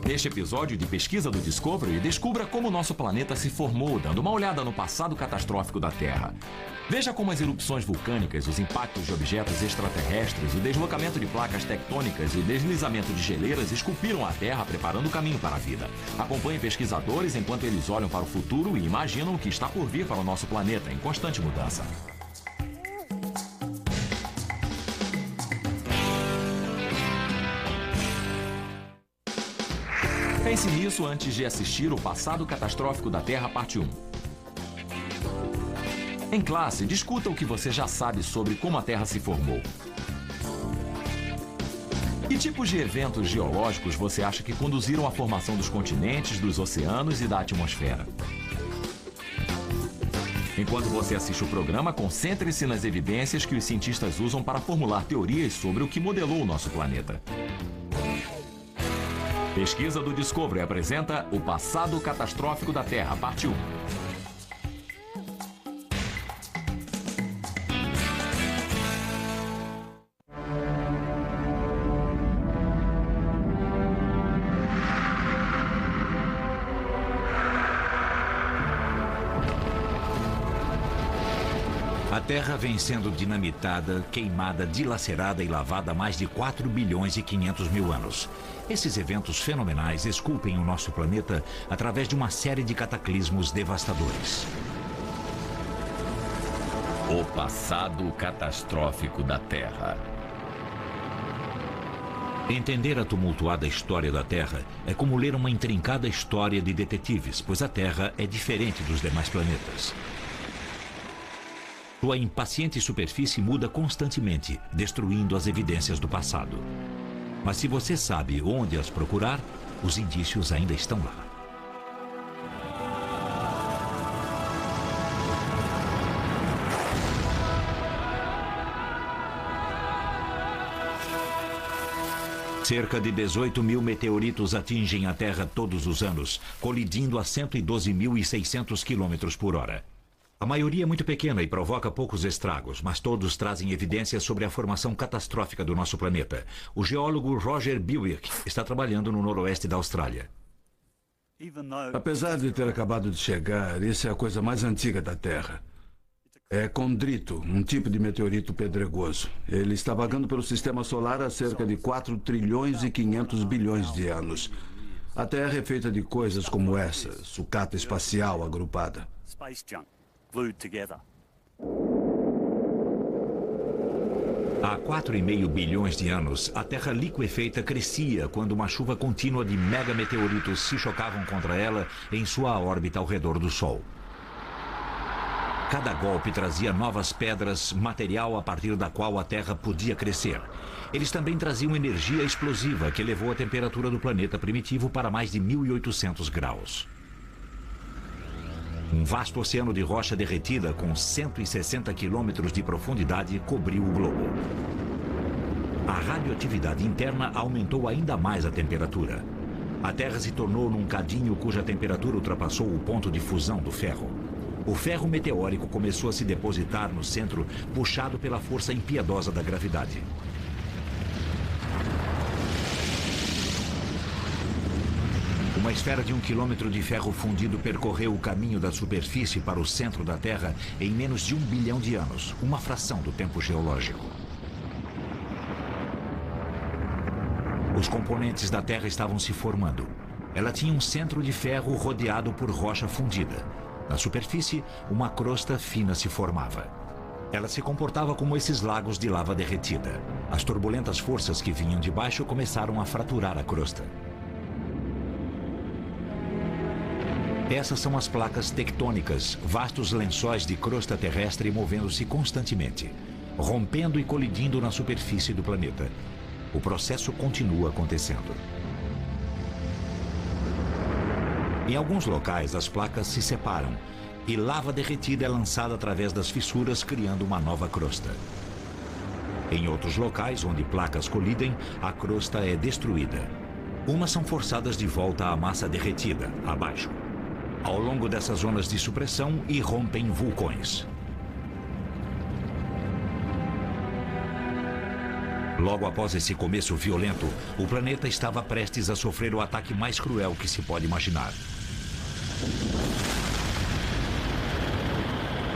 Neste episódio de Pesquisa do Discovery, descubra como nosso planeta se formou, dando uma olhada no passado catastrófico da Terra. Veja como as erupções vulcânicas, os impactos de objetos extraterrestres, o deslocamento de placas tectônicas e o deslizamento de geleiras esculpiram a Terra, preparando o caminho para a vida. Acompanhe pesquisadores enquanto eles olham para o futuro e imaginam o que está por vir para o nosso planeta, em constante mudança. Pense nisso antes de assistir o Passado Catastrófico da Terra, parte 1. Em classe, discuta o que você já sabe sobre como a Terra se formou. Que tipos de eventos geológicos você acha que conduziram à formação dos continentes, dos oceanos e da atmosfera? Enquanto você assiste o programa, concentre-se nas evidências que os cientistas usam para formular teorias sobre o que modelou o nosso planeta. Pesquisa do Discovery apresenta o Passado Catastrófico da Terra, parte 1. A Terra vem sendo dinamitada, queimada, dilacerada e lavada há mais de 4 bilhões e 500 mil anos. Esses eventos fenomenais esculpem o nosso planeta através de uma série de cataclismos devastadores. O Passado Catastrófico da Terra. Entender a tumultuada história da Terra é como ler uma intrincada história de detetives, pois a Terra é diferente dos demais planetas. Sua impaciente superfície muda constantemente, destruindo as evidências do passado. Mas se você sabe onde as procurar, os indícios ainda estão lá. Cerca de 18 mil meteoritos atingem a Terra todos os anos, colidindo a 112.600 km por hora. A maioria é muito pequena e provoca poucos estragos, mas todos trazem evidências sobre a formação catastrófica do nosso planeta. O geólogo Roger Bewick está trabalhando no noroeste da Austrália. Apesar de ter acabado de chegar, isso é a coisa mais antiga da Terra. É condrito, um tipo de meteorito pedregoso. Ele está vagando pelo sistema solar há cerca de 4 trilhões e 500 bilhões de anos. A Terra é feita de coisas como essa, sucata espacial agrupada. Há 4,5 bilhões de anos, a Terra liquefeita crescia quando uma chuva contínua de megameteoritos se chocavam contra ela em sua órbita ao redor do Sol. Cada golpe trazia novas pedras, material a partir da qual a Terra podia crescer. Eles também traziam energia explosiva que elevou a temperatura do planeta primitivo para mais de 1.800 graus. Um vasto oceano de rocha derretida com 160 quilômetros de profundidade cobriu o globo. A radioatividade interna aumentou ainda mais a temperatura. A Terra se tornou num cadinho cuja temperatura ultrapassou o ponto de fusão do ferro. O ferro meteórico começou a se depositar no centro, puxado pela força impiedosa da gravidade. Uma esfera de 1 quilômetro de ferro fundido percorreu o caminho da superfície para o centro da Terra em menos de 1 bilhão de anos, uma fração do tempo geológico. Os componentes da Terra estavam se formando. Ela tinha um centro de ferro rodeado por rocha fundida. Na superfície, uma crosta fina se formava. Ela se comportava como esses lagos de lava derretida. As turbulentas forças que vinham de baixo começaram a fraturar a crosta. Essas são as placas tectônicas, vastos lençóis de crosta terrestre movendo-se constantemente, rompendo e colidindo na superfície do planeta. O processo continua acontecendo. Em alguns locais, as placas se separam e lava derretida é lançada através das fissuras, criando uma nova crosta. Em outros locais, onde placas colidem, a crosta é destruída. Umas são forçadas de volta à massa derretida, abaixo. Ao longo dessas zonas de supressão, irrompem vulcões. Logo após esse começo violento, o planeta estava prestes a sofrer o ataque mais cruel que se pode imaginar.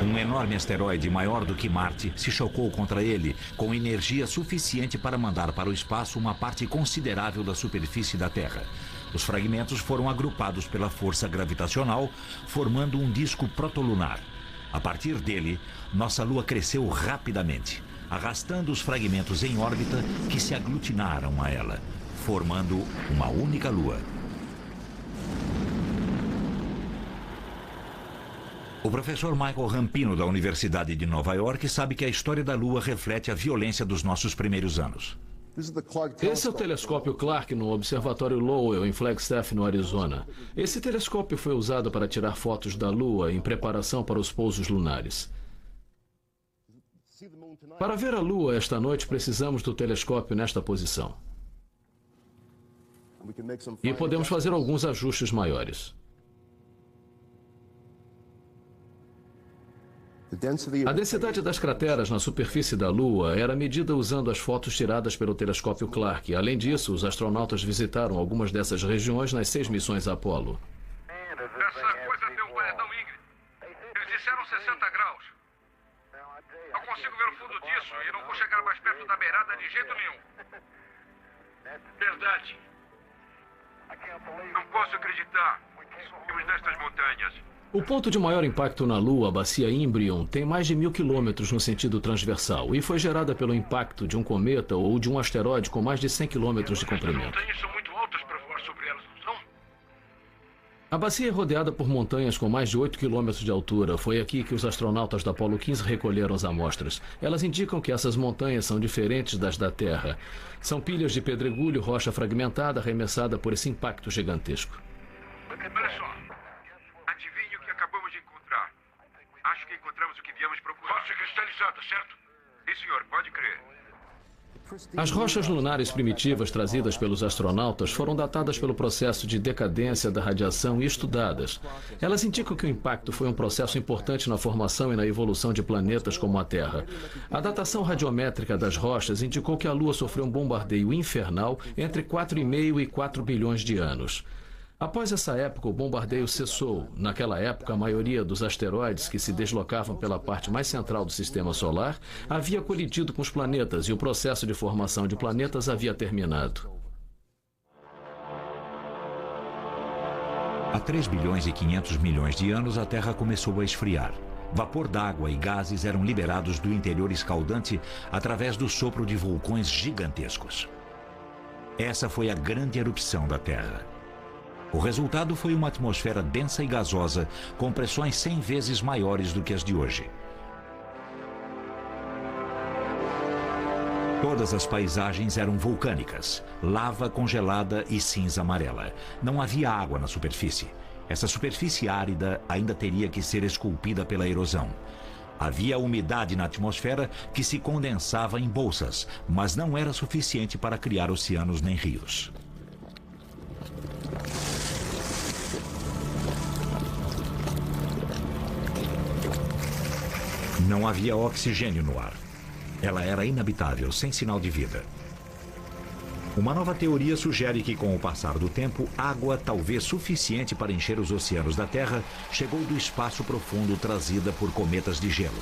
Um enorme asteroide maior do que Marte se chocou contra ele com energia suficiente para mandar para o espaço uma parte considerável da superfície da Terra. Os fragmentos foram agrupados pela força gravitacional, formando um disco protolunar. A partir dele, nossa Lua cresceu rapidamente, arrastando os fragmentos em órbita que se aglutinaram a ela, formando uma única Lua. O professor Michael Rampino, da Universidade de Nova York, sabe que a história da Lua reflete a violência dos nossos primeiros anos. Esse é o telescópio Clark no Observatório Lowell, em Flagstaff, no Arizona. Esse telescópio foi usado para tirar fotos da Lua em preparação para os pousos lunares. Para ver a Lua esta noite, precisamos do telescópio nesta posição. E podemos fazer alguns ajustes maiores. A densidade das crateras na superfície da Lua era medida usando as fotos tiradas pelo telescópio Clark. Além disso, os astronautas visitaram algumas dessas regiões nas 6 missões Apollo. Essa coisa tem um paredão íngreme. Eles disseram 60 graus. Não consigo ver o fundo disso e não vou chegar mais perto da beirada de jeito nenhum. Verdade. Não posso acreditar. Subimos nestas montanhas. O ponto de maior impacto na Lua, a bacia Imbrion, tem mais de 1000 quilômetros no sentido transversal e foi gerada pelo impacto de um cometa ou de um asteroide com mais de 100 quilômetros de comprimento. As montanhas são muito altas para voar sobre elas, não são? A bacia é rodeada por montanhas com mais de 8 quilômetros de altura. Foi aqui que os astronautas da Apollo 15 recolheram as amostras. Elas indicam que essas montanhas são diferentes das da Terra. São pilhas de pedregulho, rocha fragmentada, arremessada por esse impacto gigantesco. Olha só. Adivinhe o que acabamos de encontrar. Acho que encontramos o que viemos procurar. Rocha cristalizada, certo? Sim, senhor, pode crer. As rochas lunares primitivas trazidas pelos astronautas foram datadas pelo processo de decadência da radiação e estudadas. Elas indicam que o impacto foi um processo importante na formação e na evolução de planetas como a Terra. A datação radiométrica das rochas indicou que a Lua sofreu um bombardeio infernal entre 4,5 e 4 bilhões de anos. Após essa época, o bombardeio cessou. Naquela época, a maioria dos asteroides que se deslocavam pela parte mais central do Sistema Solar havia colidido com os planetas e o processo de formação de planetas havia terminado. Há 3 bilhões e 500 milhões de anos, a Terra começou a esfriar. Vapor d'água e gases eram liberados do interior escaldante através do sopro de vulcões gigantescos. Essa foi a grande erupção da Terra. O resultado foi uma atmosfera densa e gasosa, com pressões 100 vezes maiores do que as de hoje. Todas as paisagens eram vulcânicas, lava congelada e cinza amarela. Não havia água na superfície. Essa superfície árida ainda teria que ser esculpida pela erosão. Havia umidade na atmosfera que se condensava em bolsas, mas não era suficiente para criar oceanos nem rios. Não havia oxigênio no ar. Ela era inabitável, sem sinal de vida. Uma nova teoria sugere que, com o passar do tempo, água, talvez suficiente para encher os oceanos da Terra, chegou do espaço profundo trazida por cometas de gelo.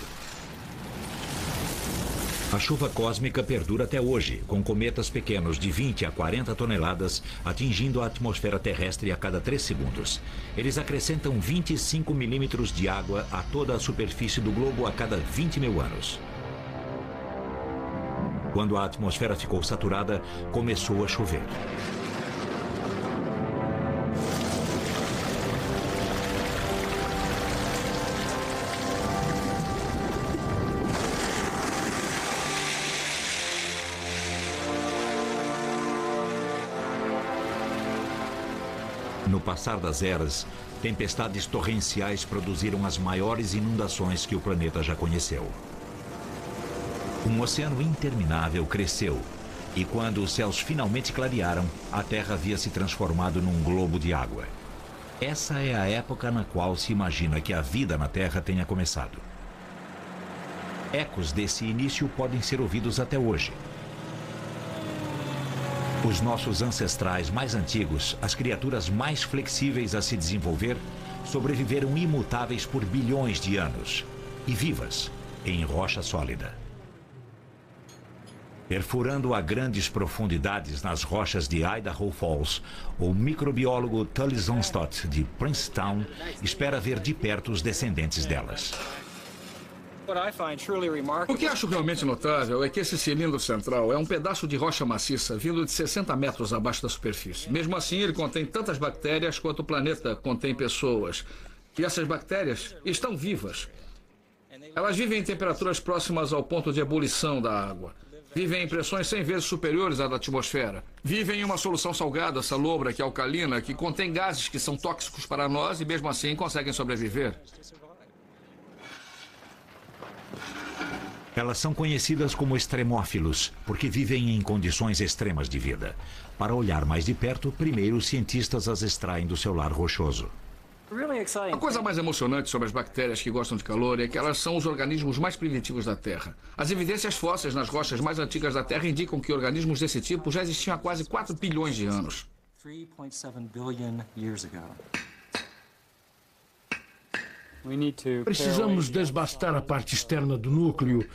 A chuva cósmica perdura até hoje, com cometas pequenos de 20 a 40 toneladas atingindo a atmosfera terrestre a cada 3 segundos. Eles acrescentam 25 milímetros de água a toda a superfície do globo a cada 20 mil anos. Quando a atmosfera ficou saturada, começou a chover. No passar das eras, tempestades torrenciais produziram as maiores inundações que o planeta já conheceu. Um oceano interminável cresceu, e quando os céus finalmente clarearam, a Terra havia se transformado num globo de água. Essa é a época na qual se imagina que a vida na Terra tenha começado. Ecos desse início podem ser ouvidos até hoje. Os nossos ancestrais mais antigos, as criaturas mais flexíveis a se desenvolver, sobreviveram imutáveis por bilhões de anos e vivas em rocha sólida. Perfurando a grandes profundidades nas rochas de Idaho Falls, o microbiólogo Tully Zonstott, de Princetown, espera ver de perto os descendentes delas. O que acho realmente notável é que esse cilindro central é um pedaço de rocha maciça vindo de 60 metros abaixo da superfície. Mesmo assim, ele contém tantas bactérias quanto o planeta contém pessoas. E essas bactérias estão vivas. Elas vivem em temperaturas próximas ao ponto de ebulição da água. Vivem em pressões 100 vezes superiores à da atmosfera. Vivem em uma solução salgada, salobra, que é alcalina, que contém gases que são tóxicos para nós e mesmo assim conseguem sobreviver. Elas são conhecidas como extremófilos, porque vivem em condições extremas de vida. Para olhar mais de perto, primeiro os cientistas as extraem do seu lar rochoso. A coisa mais emocionante sobre as bactérias que gostam de calor é que elas são os organismos mais primitivos da Terra. As evidências fósseis nas rochas mais antigas da Terra indicam que organismos desse tipo já existiam há quase 4 bilhões de anos. 3.7 billion years ago. Precisamos desbastar a parte externa do núcleo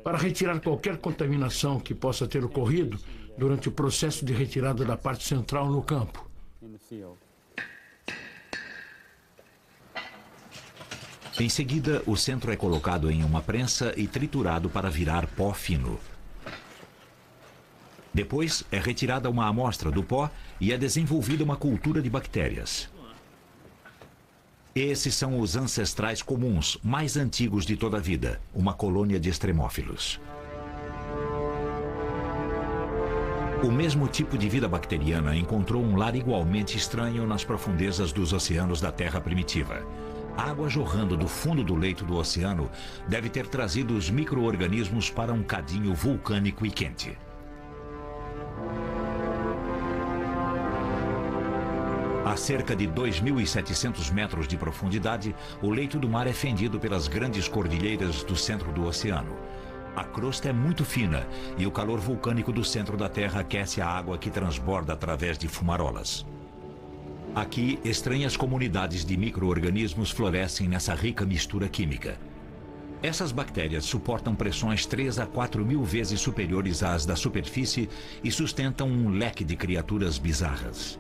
para retirar qualquer contaminação que possa ter ocorrido durante o processo de retirada da parte central no campo. Em seguida, o centro é colocado em uma prensa e triturado para virar pó fino. Depois, é retirada uma amostra do pó e é desenvolvida uma cultura de bactérias. Esses são os ancestrais comuns mais antigos de toda a vida, uma colônia de extremófilos. O mesmo tipo de vida bacteriana encontrou um lar igualmente estranho nas profundezas dos oceanos da Terra primitiva. A água jorrando do fundo do leito do oceano deve ter trazido os micro-organismos para um cadinho vulcânico e quente. A cerca de 2.700 metros de profundidade, o leito do mar é fendido pelas grandes cordilheiras do centro do oceano. A crosta é muito fina e o calor vulcânico do centro da Terra aquece a água que transborda através de fumarolas. Aqui, estranhas comunidades de micro-organismos florescem nessa rica mistura química. Essas bactérias suportam pressões 3 a 4 mil vezes superiores às da superfície e sustentam um leque de criaturas bizarras.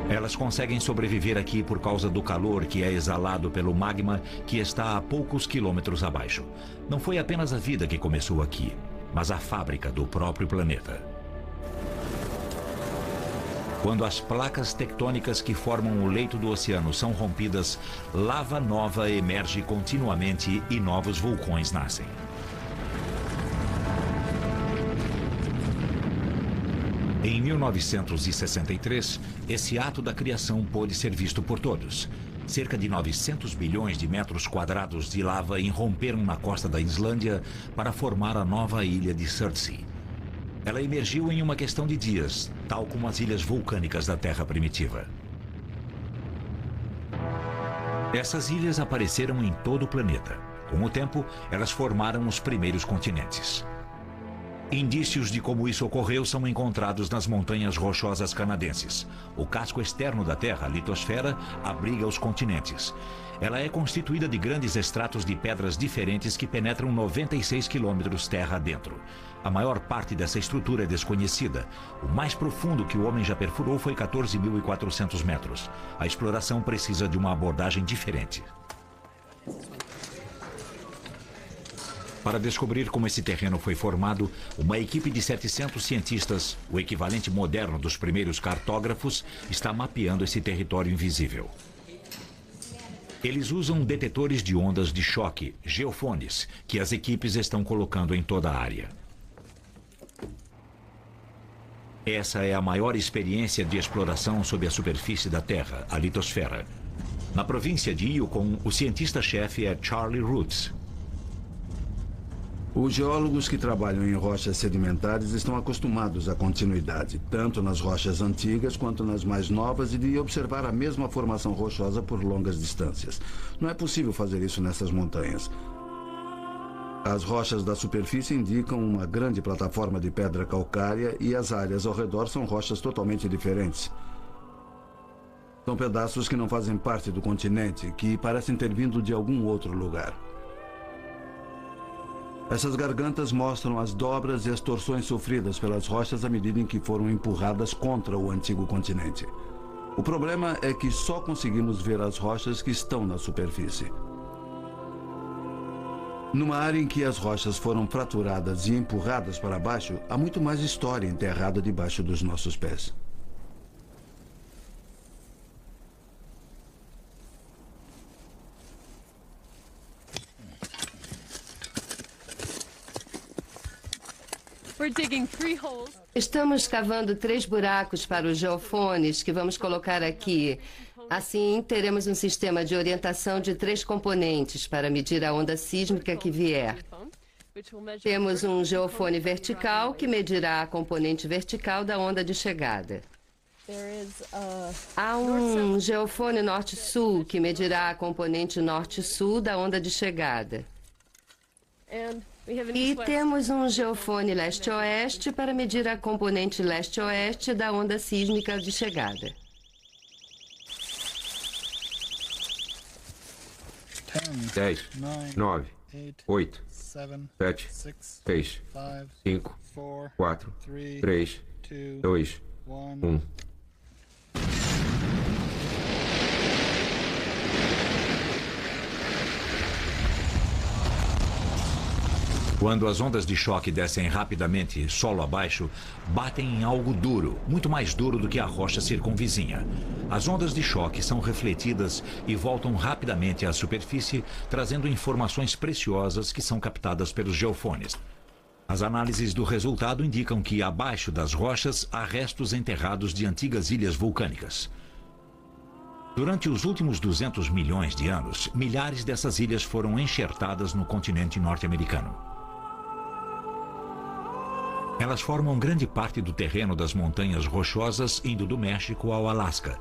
Elas conseguem sobreviver aqui por causa do calor que é exalado pelo magma que está a poucos quilômetros abaixo. Não foi apenas a vida que começou aqui, mas a fábrica do próprio planeta. Quando as placas tectônicas que formam o leito do oceano são rompidas, lava nova emerge continuamente e novos vulcões nascem. Em 1963, esse ato da criação pôde ser visto por todos. Cerca de 900 bilhões de metros quadrados de lava irromperam na costa da Islândia para formar a nova ilha de Surtsey. Ela emergiu em uma questão de dias, tal como as ilhas vulcânicas da Terra primitiva. Essas ilhas apareceram em todo o planeta. Com o tempo, elas formaram os primeiros continentes. Indícios de como isso ocorreu são encontrados nas montanhas rochosas canadenses. O casco externo da Terra, a litosfera, abriga os continentes. Ela é constituída de grandes estratos de pedras diferentes que penetram 96 quilômetros terra adentro. A maior parte dessa estrutura é desconhecida. O mais profundo que o homem já perfurou foi 14.400 metros. A exploração precisa de uma abordagem diferente. Para descobrir como esse terreno foi formado, uma equipe de 700 cientistas, o equivalente moderno dos primeiros cartógrafos, está mapeando esse território invisível. Eles usam detetores de ondas de choque, geofones, que as equipes estão colocando em toda a área. Essa é a maior experiência de exploração sob a superfície da Terra, a litosfera. Na província de Yukon, o cientista-chefe é Charlie Roots. Os geólogos que trabalham em rochas sedimentares estão acostumados à continuidade, tanto nas rochas antigas quanto nas mais novas, e de observar a mesma formação rochosa por longas distâncias. Não é possível fazer isso nessas montanhas. As rochas da superfície indicam uma grande plataforma de pedra calcária e as áreas ao redor são rochas totalmente diferentes. São pedaços que não fazem parte do continente, que parecem ter vindo de algum outro lugar. Essas gargantas mostram as dobras e as torções sofridas pelas rochas à medida em que foram empurradas contra o antigo continente. O problema é que só conseguimos ver as rochas que estão na superfície. Numa área em que as rochas foram fraturadas e empurradas para baixo, há muito mais história enterrada debaixo dos nossos pés. Estamos cavando 3 buracos para os geofones que vamos colocar aqui. Assim, teremos um sistema de orientação de 3 componentes para medir a onda sísmica que vier. Temos um geofone vertical que medirá a componente vertical da onda de chegada. Há um geofone norte-sul que medirá a componente norte-sul da onda de chegada. E temos um geofone leste-oeste para medir a componente leste-oeste da onda sísmica de chegada. 10, 9, 8, 7, 6, 5, 4, 3, 2, 1. Quando as ondas de choque descem rapidamente solo abaixo, batem em algo duro, muito mais duro do que a rocha circunvizinha. As ondas de choque são refletidas e voltam rapidamente à superfície, trazendo informações preciosas que são captadas pelos geofones. As análises do resultado indicam que abaixo das rochas há restos enterrados de antigas ilhas vulcânicas. Durante os últimos 200 milhões de anos, milhares dessas ilhas foram enxertadas no continente norte-americano. Elas formam grande parte do terreno das montanhas rochosas indo do México ao Alasca.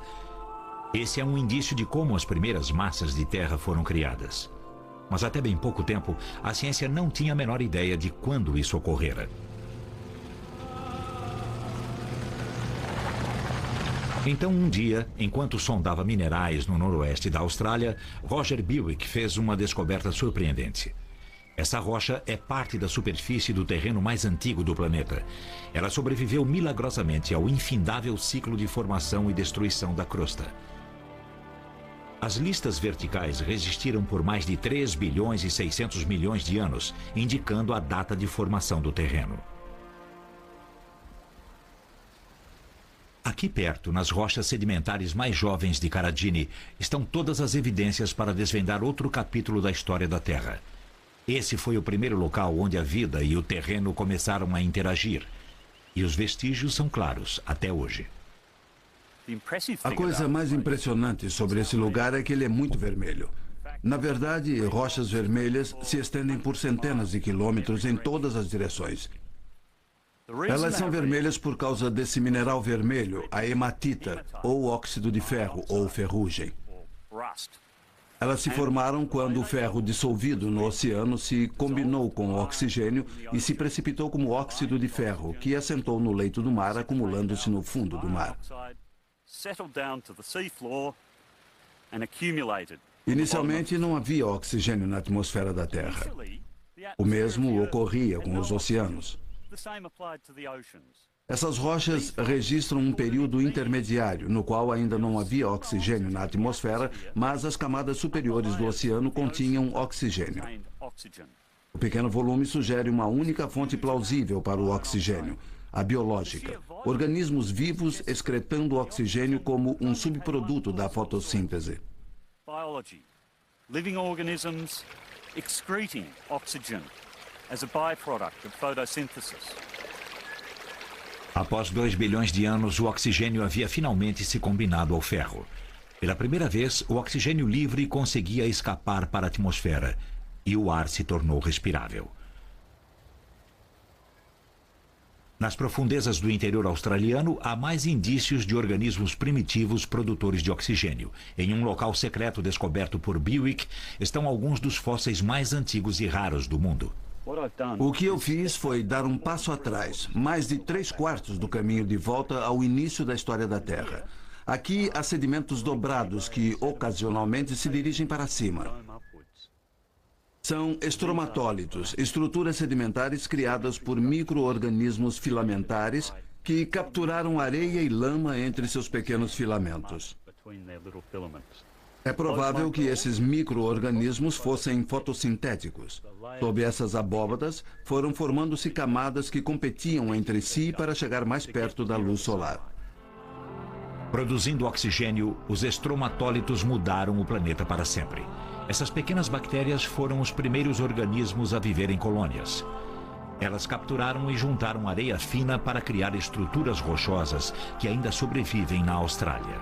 Esse é um indício de como as primeiras massas de terra foram criadas. Mas até bem pouco tempo, a ciência não tinha a menor ideia de quando isso ocorrera. Então, um dia, enquanto sondava minerais no noroeste da Austrália, Roger Bewick fez uma descoberta surpreendente. Essa rocha é parte da superfície do terreno mais antigo do planeta. Ela sobreviveu milagrosamente ao infindável ciclo de formação e destruição da crosta. As listas verticais resistiram por mais de 3 bilhões e 600 milhões de anos, indicando a data de formação do terreno. Aqui perto, nas rochas sedimentares mais jovens de Karadini, estão todas as evidências para desvendar outro capítulo da história da Terra. Esse foi o primeiro local onde a vida e o terreno começaram a interagir. E os vestígios são claros até hoje. A coisa mais impressionante sobre esse lugar é que ele é muito vermelho. Na verdade, rochas vermelhas se estendem por centenas de quilômetros em todas as direções. Elas são vermelhas por causa desse mineral vermelho, a hematita, ou óxido de ferro, ou ferrugem. Elas se formaram quando o ferro dissolvido no oceano se combinou com o oxigênio e se precipitou como óxido de ferro, que assentou no leito do mar, acumulando-se no fundo do mar. Inicialmente não havia oxigênio na atmosfera da Terra. O mesmo ocorria com os oceanos. Essas rochas registram um período intermediário, no qual ainda não havia oxigênio na atmosfera, mas as camadas superiores do oceano continham oxigênio. O pequeno volume sugere uma única fonte plausível para o oxigênio, a biológica. Organismos vivos excretando oxigênio como um subproduto da fotossíntese. Living organisms excreting oxygen as a byproduct of photosynthesis. Após 2 bilhões de anos, o oxigênio havia finalmente se combinado ao ferro. Pela primeira vez, o oxigênio livre conseguia escapar para a atmosfera e o ar se tornou respirável. Nas profundezas do interior australiano, há mais indícios de organismos primitivos produtores de oxigênio. Em um local secreto descoberto por Bewick, estão alguns dos fósseis mais antigos e raros do mundo. O que eu fiz foi dar um passo atrás, mais de 3/4 do caminho de volta ao início da história da Terra. Aqui há sedimentos dobrados que ocasionalmente se dirigem para cima. São estromatólitos, estruturas sedimentares criadas por micro-organismos filamentares que capturaram areia e lama entre seus pequenos filamentos. É provável que esses micro-organismos fossem fotossintéticos. Sob essas abóbadas, foram formando-se camadas que competiam entre si para chegar mais perto da luz solar. Produzindo oxigênio, os estromatólitos mudaram o planeta para sempre. Essas pequenas bactérias foram os primeiros organismos a viver em colônias. Elas capturaram e juntaram areia fina para criar estruturas rochosas que ainda sobrevivem na Austrália.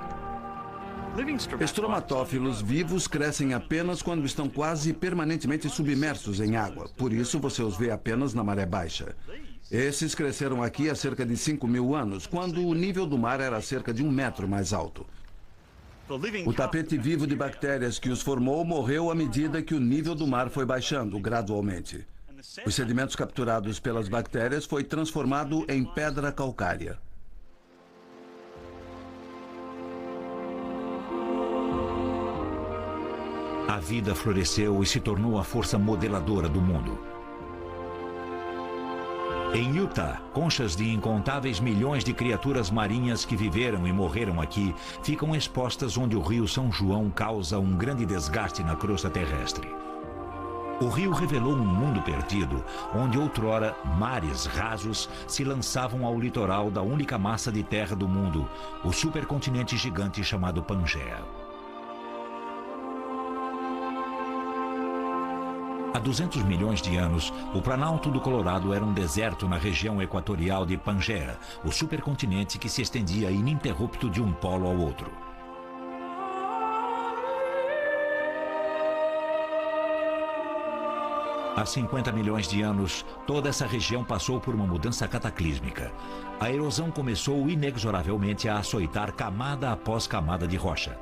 Estromatófilos vivos crescem apenas quando estão quase permanentemente submersos em água. Por isso, você os vê apenas na maré baixa. Esses cresceram aqui há cerca de 5.000 anos, quando o nível do mar era cerca de 1 metro mais alto. O tapete vivo de bactérias que os formou morreu à medida que o nível do mar foi baixando gradualmente. Os sedimentos capturados pelas bactérias foi transformado em pedra calcária. A vida floresceu e se tornou a força modeladora do mundo. Em Utah, conchas de incontáveis milhões de criaturas marinhas que viveram e morreram aqui ficam expostas onde o rio São João causa um grande desgaste na crosta terrestre. O rio revelou um mundo perdido, onde outrora mares rasos se lançavam ao litoral da única massa de terra do mundo, o supercontinente gigante chamado Pangeia. Há 200 milhões de anos, o Planalto do Colorado era um deserto na região equatorial de Pangeia, o supercontinente que se estendia ininterrupto de um polo ao outro. Há 50 milhões de anos, toda essa região passou por uma mudança cataclísmica. A erosão começou inexoravelmente a açoitar camada após camada de rocha.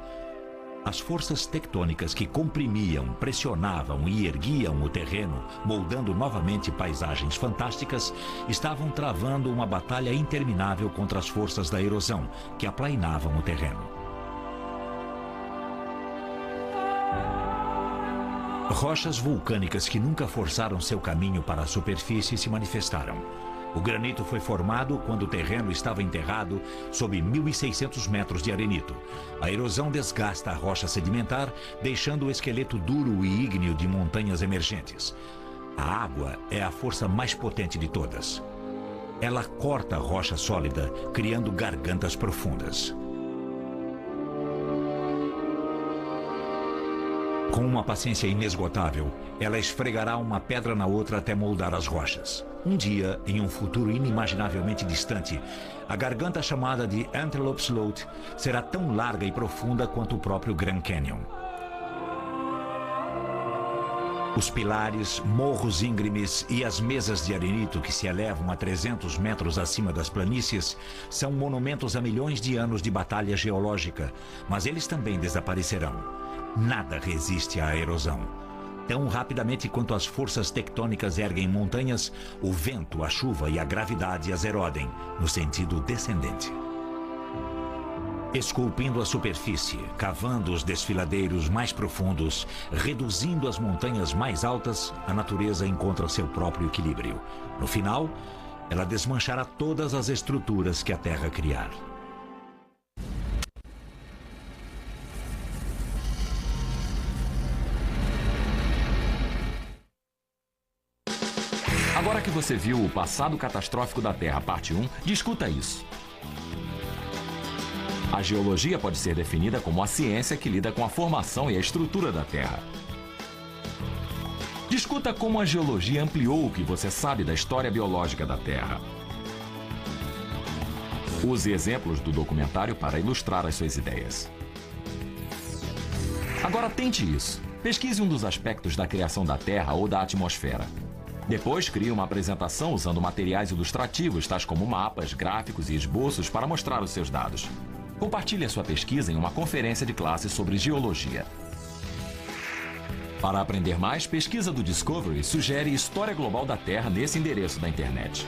As forças tectônicas que comprimiam, pressionavam e erguiam o terreno, moldando novamente paisagens fantásticas, estavam travando uma batalha interminável contra as forças da erosão, que aplainavam o terreno. Rochas vulcânicas que nunca forçaram seu caminho para a superfície se manifestaram. O granito foi formado quando o terreno estava enterrado sob 1.600 metros de arenito. A erosão desgasta a rocha sedimentar, deixando o esqueleto duro e ígneo de montanhas emergentes. A água é a força mais potente de todas. Ela corta a rocha sólida, criando gargantas profundas. Com uma paciência inesgotável, ela esfregará uma pedra na outra até moldar as rochas. Um dia, em um futuro inimaginavelmente distante, a garganta chamada de Antelope Slough será tão larga e profunda quanto o próprio Grand Canyon. Os pilares, morros íngremes e as mesas de arenito que se elevam a 300 metros acima das planícies são monumentos a milhões de anos de batalha geológica, mas eles também desaparecerão. Nada resiste à erosão. Tão rapidamente quanto as forças tectônicas erguem montanhas, o vento, a chuva e a gravidade as erodem, no sentido descendente. Esculpindo a superfície, cavando os desfiladeiros mais profundos, reduzindo as montanhas mais altas, a natureza encontra seu próprio equilíbrio. No final, ela desmanchará todas as estruturas que a Terra criar. Agora que você viu o passado catastrófico da Terra, parte 1, discuta isso. A geologia pode ser definida como a ciência que lida com a formação e a estrutura da Terra. Discuta como a geologia ampliou o que você sabe da história biológica da Terra. Use exemplos do documentário para ilustrar as suas ideias. Agora tente isso. Pesquise um dos aspectos da criação da Terra ou da atmosfera. Depois, crie uma apresentação usando materiais ilustrativos, tais como mapas, gráficos e esboços para mostrar os seus dados. Compartilhe a sua pesquisa em uma conferência de classe sobre geologia. Para aprender mais, Pesquisa do Discovery sugere História Global da Terra nesse endereço da internet.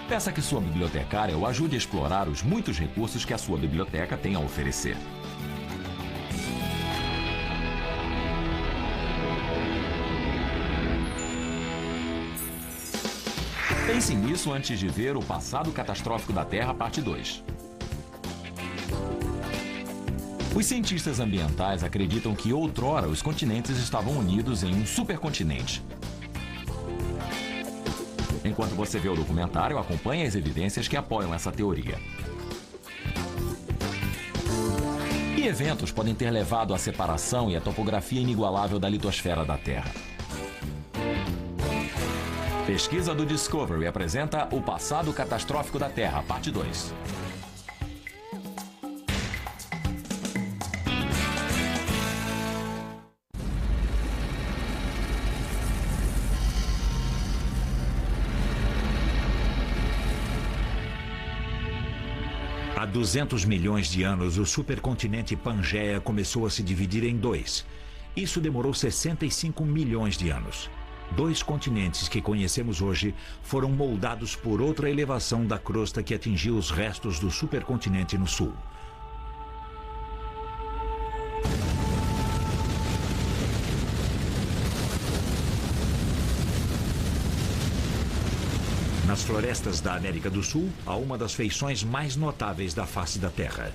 Peça que sua bibliotecária o ajude a explorar os muitos recursos que a sua biblioteca tem a oferecer. Pense nisso antes de ver O Passado Catastrófico da Terra, parte 2. Os cientistas ambientais acreditam que outrora os continentes estavam unidos em um supercontinente. Enquanto você vê o documentário, acompanhe as evidências que apoiam essa teoria. Que eventos podem ter levado à separação e à topografia inigualável da litosfera da Terra? Pesquisa do Discovery apresenta O Passado Catastrófico da Terra, parte 2. Há 200 milhões de anos, o supercontinente Pangeia começou a se dividir em dois. Isso demorou 65 milhões de anos. 2 continentes que conhecemos hoje foram moldados por outra elevação da crosta que atingiu os restos do supercontinente no sul. Nas florestas da América do Sul, há uma das feições mais notáveis da face da Terra.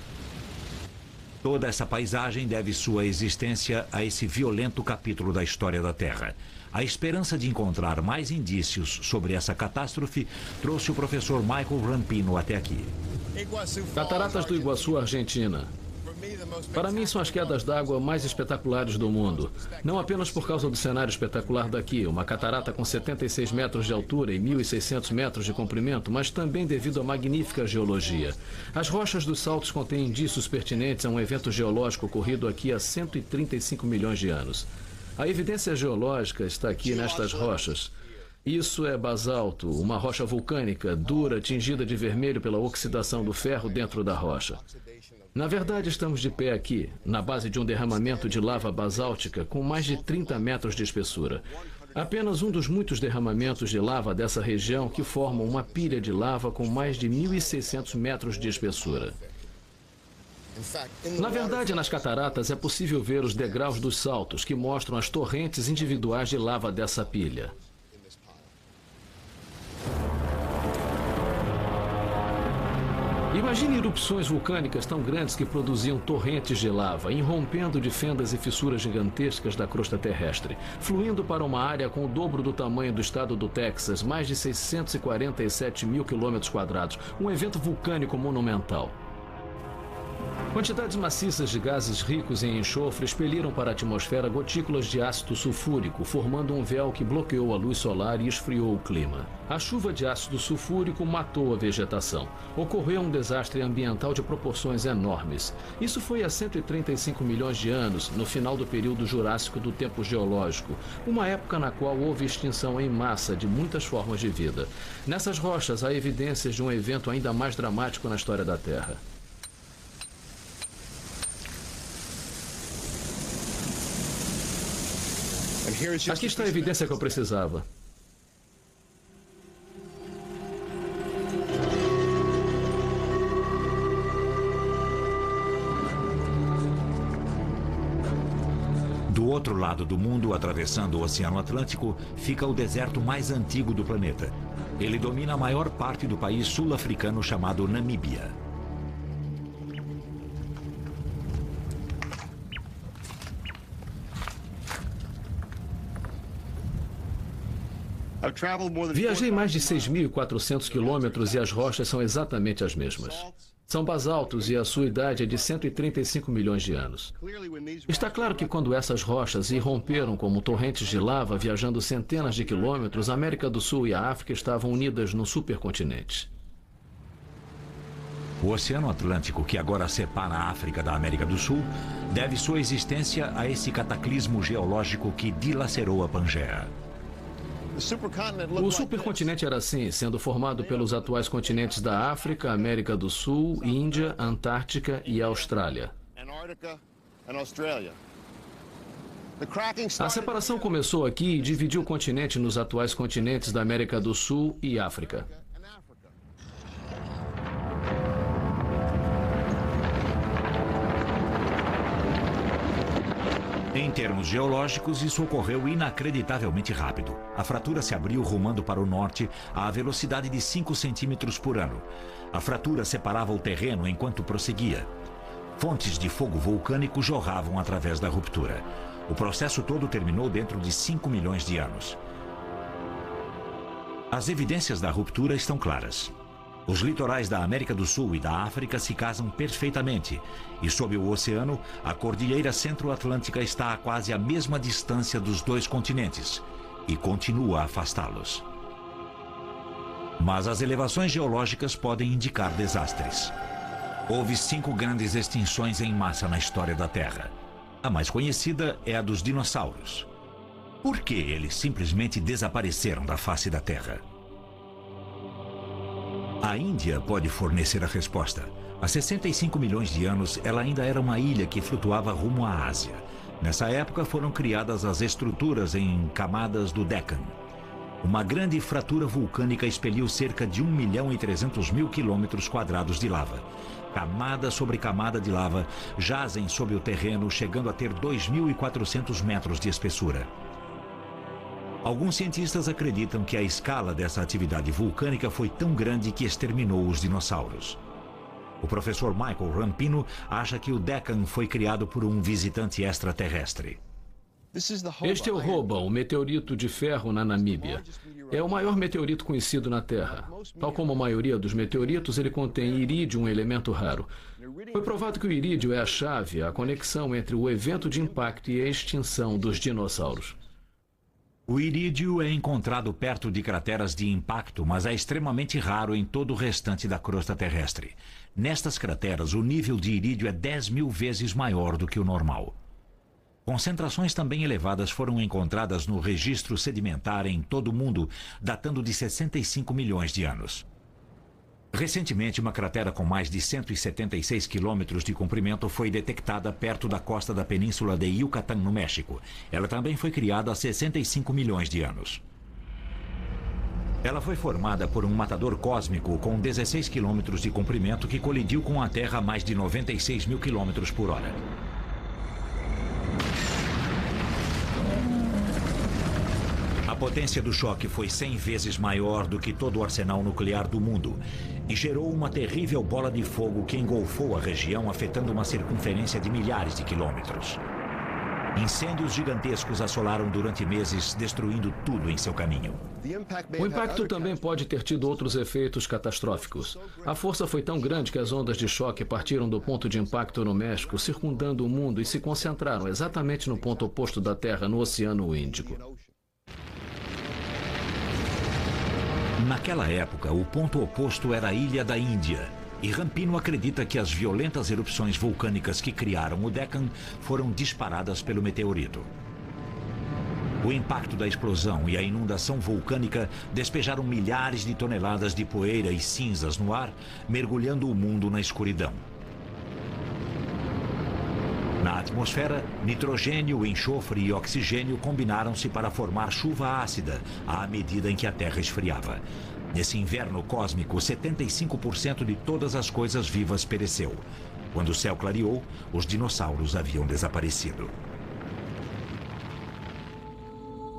Toda essa paisagem deve sua existência a esse violento capítulo da história da Terra. A esperança de encontrar mais indícios sobre essa catástrofe trouxe o professor Michael Rampino até aqui. Cataratas do Iguaçu, Argentina. Para mim, são as quedas d'água mais espetaculares do mundo. Não apenas por causa do cenário espetacular daqui, uma catarata com 76 metros de altura e 1.600 metros de comprimento, mas também devido à magnífica geologia. As rochas dos saltos contêm indícios pertinentes a um evento geológico ocorrido aqui há 135 milhões de anos. A evidência geológica está aqui nestas rochas. Isso é basalto, uma rocha vulcânica, dura, tingida de vermelho pela oxidação do ferro dentro da rocha. Na verdade, estamos de pé aqui, na base de um derramamento de lava basáltica com mais de 30 metros de espessura. Apenas um dos muitos derramamentos de lava dessa região que formam uma pilha de lava com mais de 1.600 metros de espessura. Na verdade, nas cataratas é possível ver os degraus dos saltos que mostram as torrentes individuais de lava dessa pilha. Imagine erupções vulcânicas tão grandes que produziam torrentes de lava, irrompendo de fendas e fissuras gigantescas da crosta terrestre, fluindo para uma área com o dobro do tamanho do estado do Texas, mais de 647 mil quilômetros quadrados, um evento vulcânico monumental. Quantidades maciças de gases ricos em enxofre expeliram para a atmosfera gotículas de ácido sulfúrico, formando um véu que bloqueou a luz solar e esfriou o clima. A chuva de ácido sulfúrico matou a vegetação. Ocorreu um desastre ambiental de proporções enormes. Isso foi há 135 milhões de anos, no final do período Jurássico do tempo geológico, uma época na qual houve extinção em massa de muitas formas de vida. Nessas rochas há evidências de um evento ainda mais dramático na história da Terra. Aqui está a evidência que eu precisava. Do outro lado do mundo, atravessando o Oceano Atlântico, fica o deserto mais antigo do planeta. Ele domina a maior parte do país sul-africano chamado Namíbia. Viajei mais de 6.400 quilômetros e as rochas são exatamente as mesmas. São basaltos e a sua idade é de 135 milhões de anos. Está claro que quando essas rochas irromperam como torrentes de lava viajando centenas de quilômetros, a América do Sul e a África estavam unidas num supercontinente. O Oceano Atlântico, que agora separa a África da América do Sul, deve sua existência a esse cataclismo geológico que dilacerou a Pangeia. O supercontinente era assim, sendo formado pelos atuais continentes da África, América do Sul, Índia, Antártica e Austrália. A separação começou aqui e dividiu o continente nos atuais continentes da América do Sul e África. Em termos geológicos, isso ocorreu inacreditavelmente rápido. A fratura se abriu rumando para o norte à velocidade de 5 centímetros por ano. A fratura separava o terreno enquanto prosseguia. Fontes de fogo vulcânico jorravam através da ruptura. O processo todo terminou dentro de 5 milhões de anos. As evidências da ruptura estão claras. Os litorais da América do Sul e da África se casam perfeitamente, e sob o oceano, a cordilheira centro-atlântica está a quase a mesma distância dos dois continentes, e continua a afastá-los. Mas as elevações geológicas podem indicar desastres. Houve 5 grandes extinções em massa na história da Terra. A mais conhecida é a dos dinossauros. Por que eles simplesmente desapareceram da face da Terra? A Índia pode fornecer a resposta. Há 65 milhões de anos, ela ainda era uma ilha que flutuava rumo à Ásia. Nessa época foram criadas as estruturas em camadas do Deccan. Uma grande fratura vulcânica expeliu cerca de 1.300.000 quilômetros quadrados de lava. Camada sobre camada de lava jazem sob o terreno, chegando a ter 2.400 metros de espessura. Alguns cientistas acreditam que a escala dessa atividade vulcânica foi tão grande que exterminou os dinossauros. O professor Michael Rampino acha que o Deccan foi criado por um visitante extraterrestre. Este é o Hoba, o meteorito de ferro na Namíbia. É o maior meteorito conhecido na Terra. Tal como a maioria dos meteoritos, ele contém irídio, um elemento raro. Foi provado que o irídio é a chave, a conexão entre o evento de impacto e a extinção dos dinossauros. O irídio é encontrado perto de crateras de impacto, mas é extremamente raro em todo o restante da crosta terrestre. Nestas crateras, o nível de irídio é 10.000 vezes maior do que o normal. Concentrações também elevadas foram encontradas no registro sedimentar em todo o mundo, datando de 65 milhões de anos. Recentemente, uma cratera com mais de 176 quilômetros de comprimento foi detectada perto da costa da península de Yucatán, no México. Ela também foi criada há 65 milhões de anos. Ela foi formada por um matador cósmico com 16 quilômetros de comprimento que colidiu com a Terra a mais de 96 mil quilômetros por hora. A potência do choque foi 100 vezes maior do que todo o arsenal nuclear do mundo e gerou uma terrível bola de fogo que engolfou a região, afetando uma circunferência de milhares de quilômetros. Incêndios gigantescos assolaram durante meses, destruindo tudo em seu caminho. O impacto também pode ter tido outros efeitos catastróficos. A força foi tão grande que as ondas de choque partiram do ponto de impacto no México, circundando o mundo e se concentraram exatamente no ponto oposto da Terra, no Oceano Índico. Naquela época, o ponto oposto era a Ilha da Índia, e Rampino acredita que as violentas erupções vulcânicas que criaram o Deccan foram disparadas pelo meteorito. O impacto da explosão e a inundação vulcânica despejaram milhares de toneladas de poeira e cinzas no ar, mergulhando o mundo na escuridão. Na atmosfera, nitrogênio, enxofre e oxigênio combinaram-se para formar chuva ácida à medida em que a Terra esfriava. Nesse inverno cósmico, 75% de todas as coisas vivas pereceu. Quando o céu clareou, os dinossauros haviam desaparecido.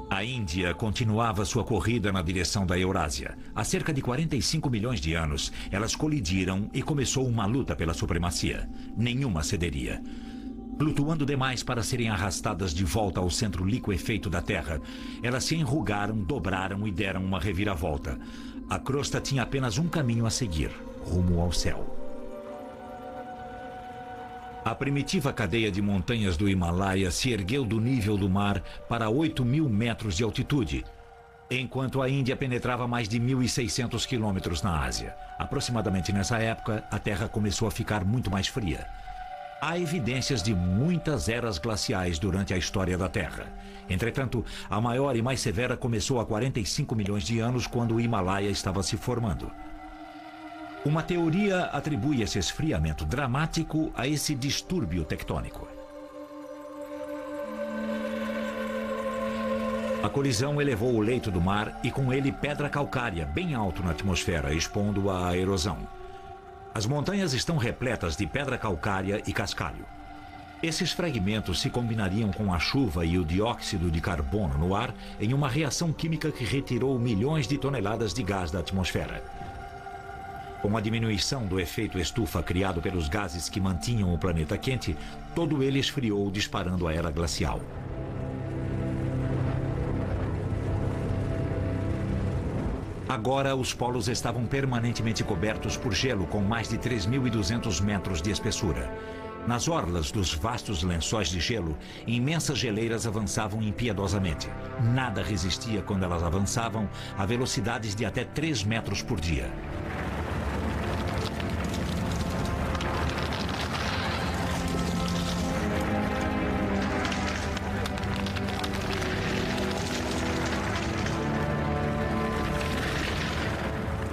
A Índia continuava sua corrida na direção da Eurásia. Há cerca de 45 milhões de anos, elas colidiram e começou uma luta pela supremacia. Nenhuma cederia. Flutuando demais para serem arrastadas de volta ao centro liquefeito da Terra, elas se enrugaram, dobraram e deram uma reviravolta. A crosta tinha apenas um caminho a seguir, rumo ao céu. A primitiva cadeia de montanhas do Himalaia se ergueu do nível do mar para 8.000 metros de altitude, enquanto a Índia penetrava mais de 1.600 quilômetros na Ásia. Aproximadamente nessa época, a Terra começou a ficar muito mais fria. Há evidências de muitas eras glaciais durante a história da Terra. Entretanto, a maior e mais severa começou há 45 milhões de anos, quando o Himalaia estava se formando. Uma teoria atribui esse esfriamento dramático a esse distúrbio tectônico. A colisão elevou o leito do mar e com ele pedra calcária bem alto na atmosfera, expondo-a à erosão. As montanhas estão repletas de pedra calcária e cascalho. Esses fragmentos se combinariam com a chuva e o dióxido de carbono no ar em uma reação química que retirou milhões de toneladas de gás da atmosfera. Com a diminuição do efeito estufa criado pelos gases que mantinham o planeta quente, todo ele esfriou, disparando a era glacial. Agora, os polos estavam permanentemente cobertos por gelo com mais de 3.200 metros de espessura. Nas orlas dos vastos lençóis de gelo, imensas geleiras avançavam impiedosamente. Nada resistia quando elas avançavam a velocidades de até 3 metros por dia.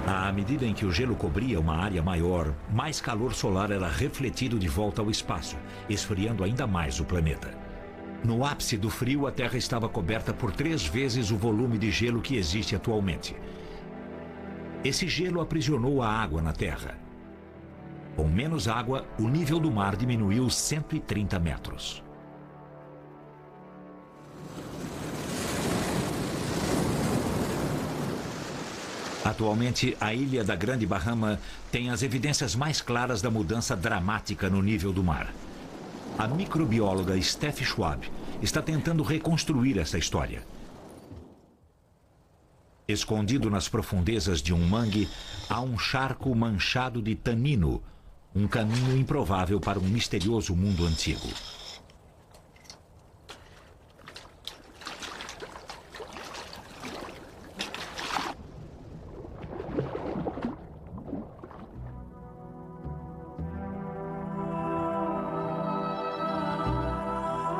À medida em que o gelo cobria uma área maior, mais calor solar era refletido de volta ao espaço, esfriando ainda mais o planeta. No ápice do frio, a Terra estava coberta por 3 vezes o volume de gelo que existe atualmente. Esse gelo aprisionou a água na Terra. Com menos água, o nível do mar diminuiu 130 metros. Atualmente, a ilha da Grande Bahama tem as evidências mais claras da mudança dramática no nível do mar. A microbióloga Steph Schwab está tentando reconstruir essa história. Escondido nas profundezas de um mangue, há um charco manchado de tanino, um caminho improvável para um misterioso mundo antigo.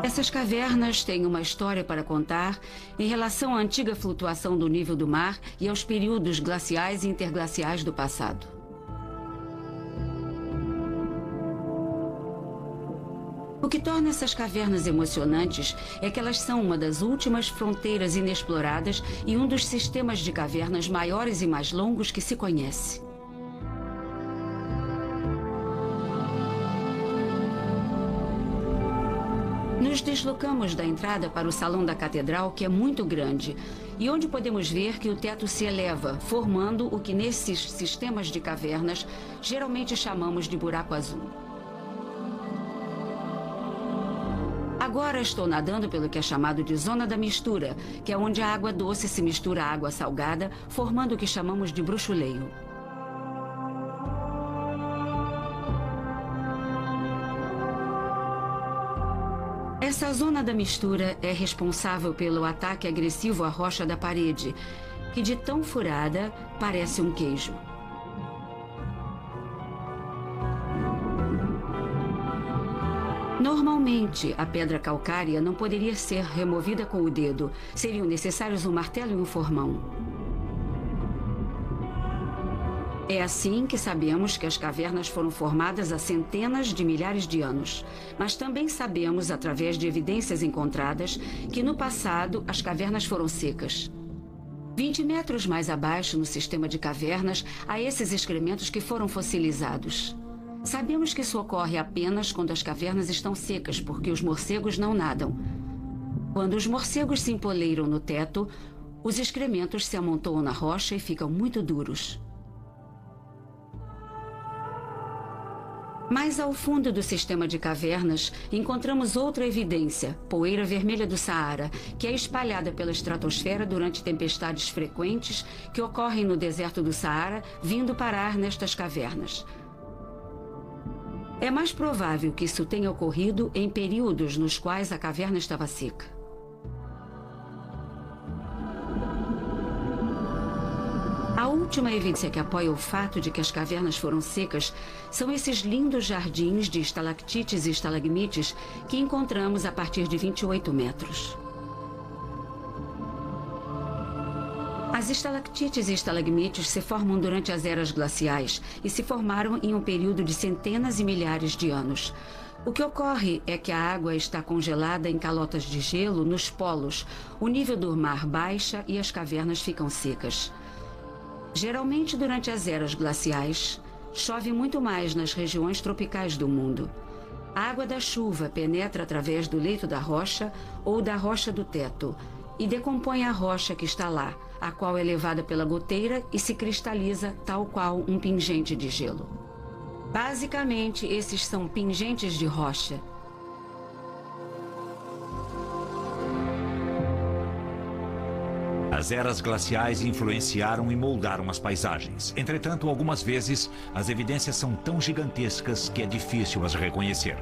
Essas cavernas têm uma história para contar em relação à antiga flutuação do nível do mar e aos períodos glaciais e interglaciais do passado. O que torna essas cavernas emocionantes é que elas são uma das últimas fronteiras inexploradas e um dos sistemas de cavernas maiores e mais longos que se conhece. Nos deslocamos da entrada para o salão da catedral, que é muito grande, e onde podemos ver que o teto se eleva, formando o que nesses sistemas de cavernas geralmente chamamos de buraco azul. Agora estou nadando pelo que é chamado de zona da mistura, que é onde a água doce se mistura à água salgada, formando o que chamamos de bruxuleio. Essa zona da mistura é responsável pelo ataque agressivo à rocha da parede, que de tão furada parece um queijo. Normalmente, a pedra calcária não poderia ser removida com o dedo. Seriam necessários um martelo e um formão. É assim que sabemos que as cavernas foram formadas há centenas de milhares de anos. Mas também sabemos, através de evidências encontradas, que no passado as cavernas foram secas. 20 metros mais abaixo, no sistema de cavernas, há esses excrementos que foram fossilizados. Sabemos que isso ocorre apenas quando as cavernas estão secas, porque os morcegos não nadam. Quando os morcegos se empoleiram no teto, os excrementos se amontoam na rocha e ficam muito duros. Mais ao fundo do sistema de cavernas, encontramos outra evidência, poeira vermelha do Saara, que é espalhada pela estratosfera durante tempestades frequentes que ocorrem no deserto do Saara, vindo parar nestas cavernas. É mais provável que isso tenha ocorrido em períodos nos quais a caverna estava seca. A última evidência que apoia o fato de que as cavernas foram secas são esses lindos jardins de estalactites e estalagmites que encontramos a partir de 28 metros. As estalactites e estalagmites se formam durante as eras glaciais e se formaram em um período de centenas e milhares de anos. O que ocorre é que a água está congelada em calotas de gelo nos polos, o nível do mar baixa e as cavernas ficam secas. Geralmente, durante as eras glaciais, chove muito mais nas regiões tropicais do mundo. A água da chuva penetra através do leito da rocha ou da rocha do teto e decompõe a rocha que está lá, a qual é levada pela goteira e se cristaliza tal qual um pingente de gelo. Basicamente, esses são pingentes de rocha. As eras glaciais influenciaram e moldaram as paisagens. Entretanto, algumas vezes, as evidências são tão gigantescas que é difícil as reconhecer.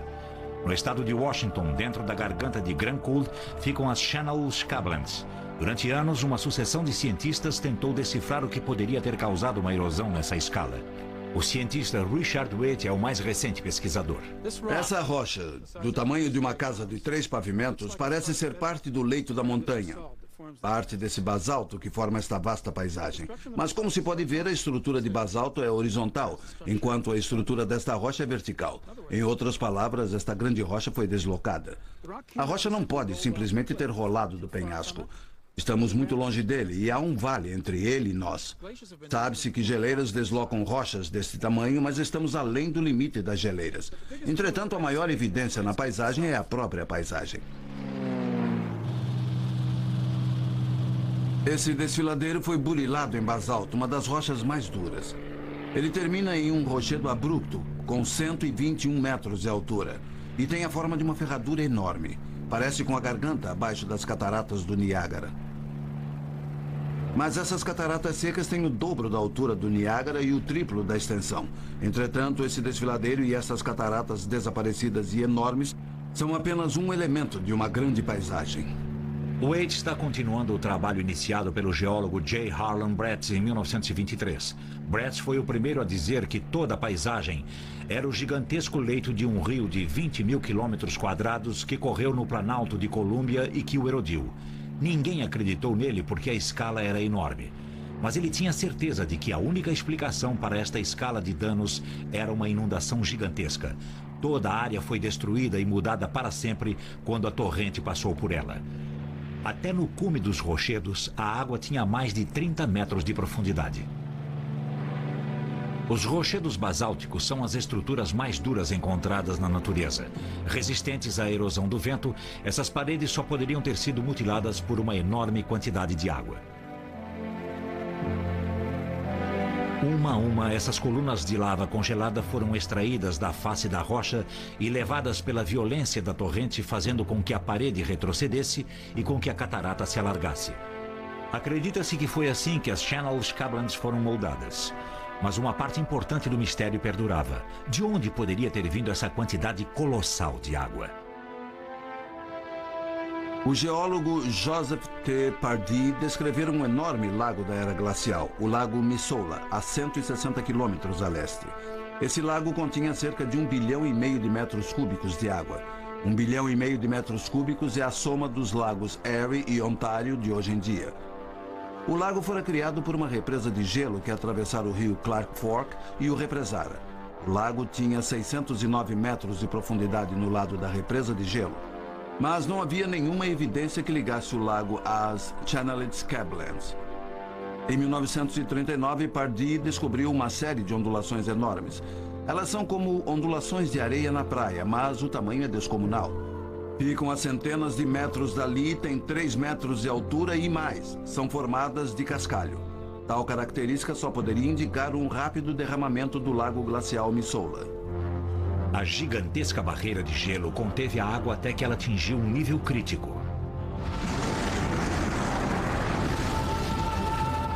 No estado de Washington, dentro da garganta de Grand Coulee, ficam as Channel Scablands. Durante anos, uma sucessão de cientistas tentou decifrar o que poderia ter causado uma erosão nessa escala. O cientista Richard Waite é o mais recente pesquisador. Essa rocha, do tamanho de uma casa de 3 pavimentos, parece ser parte do leito da montanha. Parte desse basalto que forma esta vasta paisagem. Mas, como se pode ver, a estrutura de basalto é horizontal, enquanto a estrutura desta rocha é vertical. Em outras palavras, esta grande rocha foi deslocada. A rocha não pode simplesmente ter rolado do penhasco. Estamos muito longe dele e há um vale entre ele e nós. Sabe-se que geleiras deslocam rochas desse tamanho, mas estamos além do limite das geleiras. Entretanto, a maior evidência na paisagem é a própria paisagem. Esse desfiladeiro foi burilado em basalto, uma das rochas mais duras. Ele termina em um rochedo abrupto, com 121 metros de altura, e tem a forma de uma ferradura enorme. Parece com a garganta abaixo das cataratas do Niágara. Mas essas cataratas secas têm o dobro da altura do Niágara e o triplo da extensão. Entretanto, esse desfiladeiro e essas cataratas desaparecidas e enormes são apenas um elemento de uma grande paisagem. Waite está continuando o trabalho iniciado pelo geólogo J. Harlan Bretz em 1923. Bretz foi o primeiro a dizer que toda a paisagem era o gigantesco leito de um rio de 20 mil quilômetros quadrados que correu no Planalto de Colômbia e que o erodiu. Ninguém acreditou nele porque a escala era enorme. Mas ele tinha certeza de que a única explicação para esta escala de danos era uma inundação gigantesca. Toda a área foi destruída e mudada para sempre quando a torrente passou por ela. Até no cume dos rochedos, a água tinha mais de 30 metros de profundidade. Os rochedos basálticos são as estruturas mais duras encontradas na natureza. Resistentes à erosão do vento, essas paredes só poderiam ter sido mutiladas por uma enorme quantidade de água. Uma a uma, essas colunas de lava congelada foram extraídas da face da rocha e levadas pela violência da torrente, fazendo com que a parede retrocedesse e com que a catarata se alargasse. Acredita-se que foi assim que as Channel Scablands foram moldadas. Mas uma parte importante do mistério perdurava. De onde poderia ter vindo essa quantidade colossal de água? O geólogo Joseph T. Pardee descreveu um enorme lago da era glacial, o Lago Missoula, a 160 quilômetros a leste. Esse lago continha cerca de 1,5 bilhão de metros cúbicos de água. 1,5 bilhão de metros cúbicos é a soma dos lagos Erie e Ontário de hoje em dia. O lago fora criado por uma represa de gelo que atravessara o rio Clark Fork e o represara. O lago tinha 609 metros de profundidade no lado da represa de gelo. Mas não havia nenhuma evidência que ligasse o lago às Channeled Scablands. Em 1939, Pardee descobriu uma série de ondulações enormes. Elas são como ondulações de areia na praia, mas o tamanho é descomunal. Ficam a centenas de metros dali, têm 3 metros de altura e mais. São formadas de cascalho. Tal característica só poderia indicar um rápido derramamento do lago glacial Missoula. A gigantesca barreira de gelo conteve a água até que ela atingiu um nível crítico.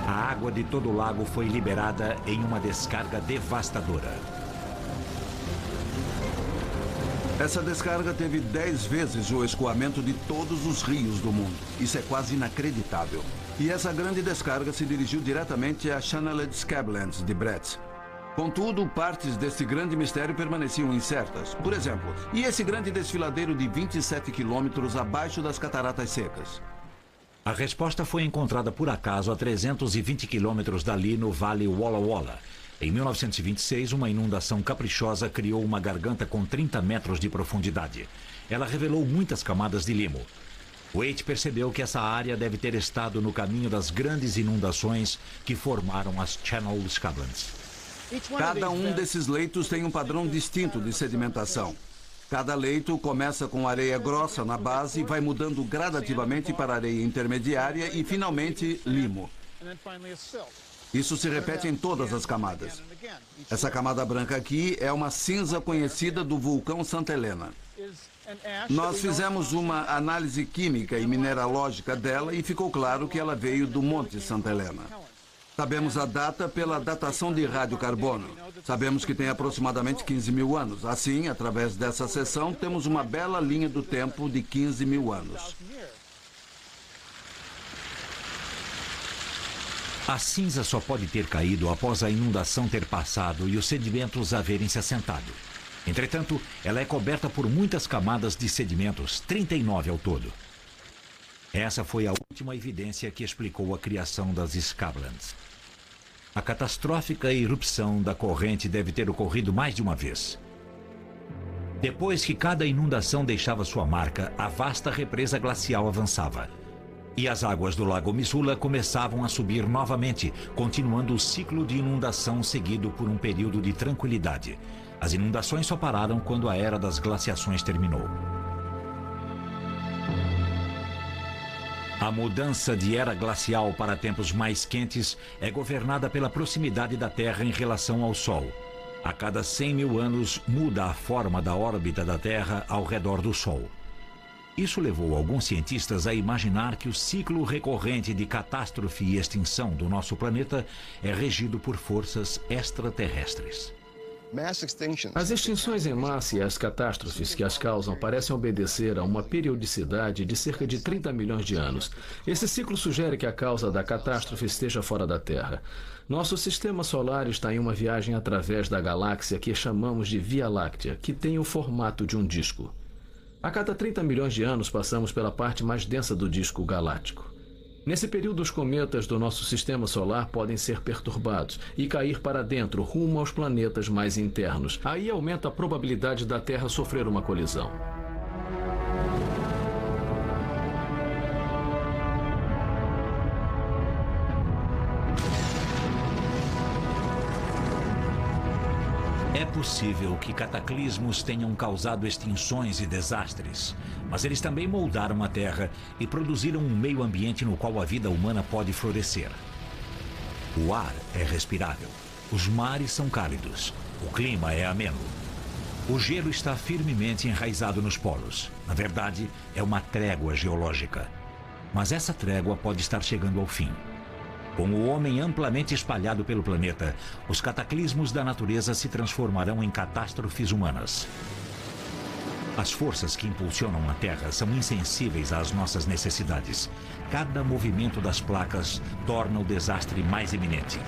A água de todo o lago foi liberada em uma descarga devastadora. Essa descarga teve 10 vezes o escoamento de todos os rios do mundo. Isso é quase inacreditável. E essa grande descarga se dirigiu diretamente a Channeled Scablands de Bretz. Contudo, partes desse grande mistério permaneciam incertas. Por exemplo, e esse grande desfiladeiro de 27 quilômetros abaixo das cataratas secas? A resposta foi encontrada por acaso a 320 quilômetros dali no Vale Walla Walla. Em 1926, uma inundação caprichosa criou uma garganta com 30 metros de profundidade. Ela revelou muitas camadas de limo. Waite percebeu que essa área deve ter estado no caminho das grandes inundações que formaram as Channel Scablands. Cada um desses leitos tem um padrão distinto de sedimentação. Cada leito começa com areia grossa na base e vai mudando gradativamente para areia intermediária e, finalmente, limo. Isso se repete em todas as camadas. Essa camada branca aqui é uma cinza conhecida do vulcão Santa Helena. Nós fizemos uma análise química e mineralógica dela e ficou claro que ela veio do Monte Santa Helena. Sabemos a data pela datação de radiocarbono. Sabemos que tem aproximadamente 15 mil anos. Assim, através dessa seção, temos uma bela linha do tempo de 15 mil anos. A cinza só pode ter caído após a inundação ter passado e os sedimentos haverem se assentado. Entretanto, ela é coberta por muitas camadas de sedimentos, 39 ao todo. Essa foi a última evidência que explicou a criação das Scablands. A catastrófica erupção da corrente deve ter ocorrido mais de uma vez. Depois que cada inundação deixava sua marca, a vasta represa glacial avançava. E as águas do Lago Missoula começavam a subir novamente, continuando o ciclo de inundação seguido por um período de tranquilidade. As inundações só pararam quando a era das glaciações terminou. A mudança de era glacial para tempos mais quentes é governada pela proximidade da Terra em relação ao Sol. A cada 100 mil anos muda a forma da órbita da Terra ao redor do Sol. Isso levou alguns cientistas a imaginar que o ciclo recorrente de catástrofe e extinção do nosso planeta é regido por forças extraterrestres. As extinções em massa e as catástrofes que as causam parecem obedecer a uma periodicidade de cerca de 30 milhões de anos. Esse ciclo sugere que a causa da catástrofe esteja fora da Terra. Nosso sistema solar está em uma viagem através da galáxia que chamamos de Via Láctea, que tem o formato de um disco. A cada 30 milhões de anos passamos pela parte mais densa do disco galáctico. Nesse período, os cometas do nosso sistema solar podem ser perturbados e cair para dentro, rumo aos planetas mais internos. Aí aumenta a probabilidade da Terra sofrer uma colisão. É possível que cataclismos tenham causado extinções e desastres, mas eles também moldaram a Terra e produziram um meio ambiente no qual a vida humana pode florescer. O ar é respirável, os mares são cálidos, o clima é ameno. O gelo está firmemente enraizado nos polos. Na verdade, é uma trégua geológica. Mas essa trégua pode estar chegando ao fim. Com o homem amplamente espalhado pelo planeta, os cataclismos da natureza se transformarão em catástrofes humanas. As forças que impulsionam a Terra são insensíveis às nossas necessidades. Cada movimento das placas torna o desastre mais iminente.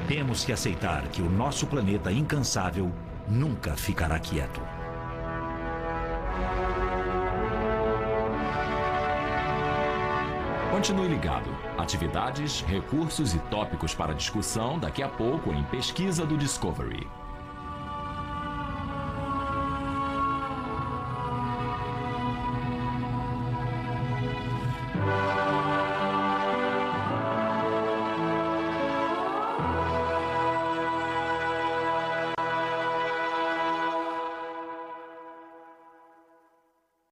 Temos que aceitar que o nosso planeta incansável nunca ficará quieto. Continue ligado. Atividades, recursos e tópicos para discussão daqui a pouco em Pesquisa do Discovery.